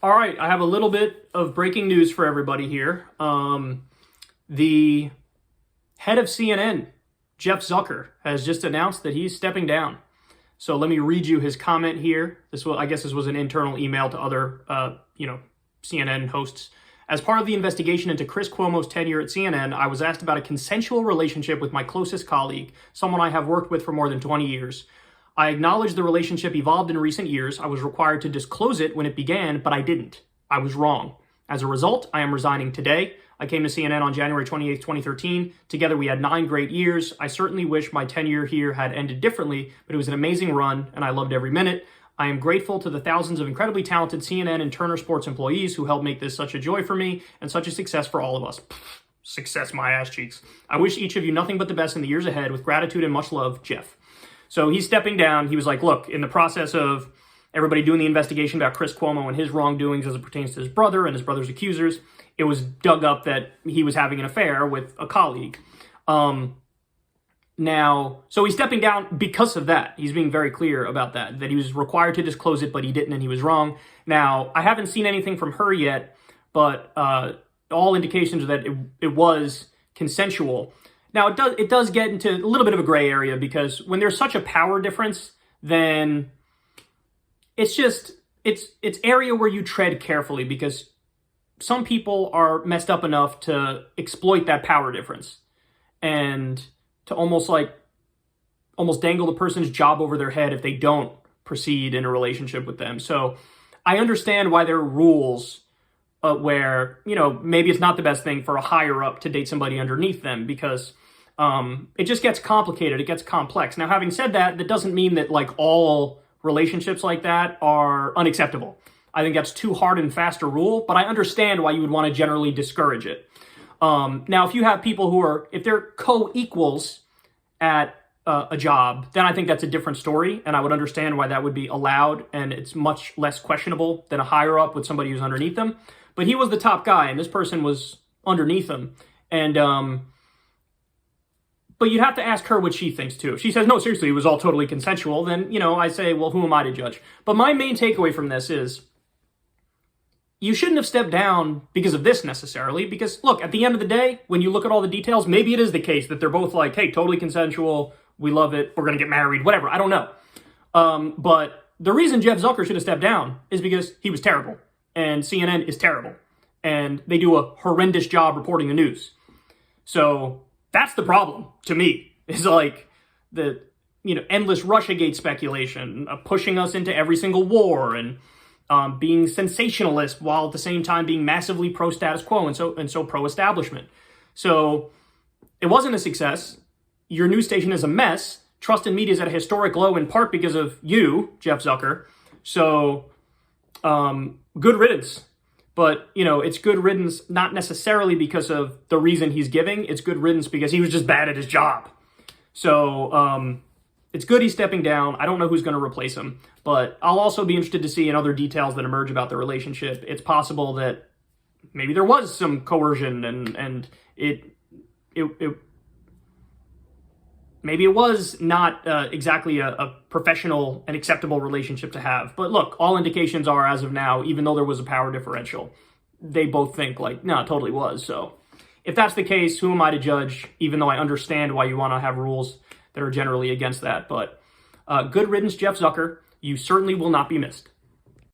All right, I have a little bit of breaking news for everybody here. The head of CNN, Jeff Zucker, has just announced that he's stepping down. So let me read you his comment here. I guess this was an internal email to other, CNN hosts. As part of the investigation into Chris Cuomo's tenure at CNN, I was asked about a consensual relationship with my closest colleague, someone I have worked with for more than 20 years. I acknowledge the relationship evolved in recent years. I was required to disclose it when it began, but I didn't. I was wrong. As a result, I am resigning today. I came to CNN on January 28th, 2013. Together, we had 9 great years. I certainly wish my tenure here had ended differently, but it was an amazing run, and I loved every minute. I am grateful to the thousands of incredibly talented CNN and Turner Sports employees who helped make this such a joy for me and such a success for all of us. Success my ass cheeks. I wish each of you nothing but the best in the years ahead. With gratitude and much love, Jeff. So he's stepping down. He was like, look, in the process of everybody doing the investigation about Chris Cuomo and his wrongdoings as it pertains to his brother and his brother's accusers, it was dug up that he was having an affair with a colleague. So he's stepping down because of that. He's being very clear about that he was required to disclose it, but he didn't, and he was wrong. Now, I haven't seen anything from her yet, but all indications are that it was consensual. Now, it does get into a little bit of a gray area, because when there's such a power difference, then it's area where you tread carefully, because some people are messed up enough to exploit that power difference and to almost dangle the person's job over their head if they don't proceed in a relationship with them. So I understand why there are rules where, maybe it's not the best thing for a higher up to date somebody underneath them, because it just gets complicated. It gets complex. Now, having said that, that doesn't mean that all relationships like that are unacceptable. I think that's too hard and fast a rule, but I understand why you would want to generally discourage it. Now, if you have people if they're co-equals at a job, then I think that's a different story, and I would understand why that would be allowed, and it's much less questionable than a higher up with somebody who's underneath them. But he was the top guy, and this person was underneath him, and but you'd have to ask her what she thinks too. If she says, no, seriously, it was all totally consensual, then, I say, well, who am I to judge? But my main takeaway from this is, you shouldn't have stepped down because of this necessarily, because look, at the end of the day, when you look at all the details, maybe it is the case that they're both like, hey, totally consensual, we love it, we're going to get married, whatever, I don't know. But the reason Jeff Zucker should have stepped down is because he was terrible, and CNN is terrible, and they do a horrendous job reporting the news. So that's the problem to me, is the endless Russiagate speculation, pushing us into every single war, and being sensationalist while at the same time being massively pro-status quo and so pro-establishment. So it wasn't a success. Your news station is a mess. Trust in media is at a historic low, in part because of you, Jeff Zucker. So good riddance. But, it's good riddance not necessarily because of the reason he's giving. It's good riddance because he was just bad at his job. So it's good he's stepping down. I don't know who's going to replace him. But I'll also be interested to see in other details that emerge about the relationship. It's possible that maybe there was some coercion and maybe it was not exactly a professional and acceptable relationship to have. But look, all indications are, as of now, even though there was a power differential, they both think no, it totally was. So if that's the case, who am I to judge, even though I understand why you want to have rules that are generally against that. But good riddance, Jeff Zucker. You certainly will not be missed.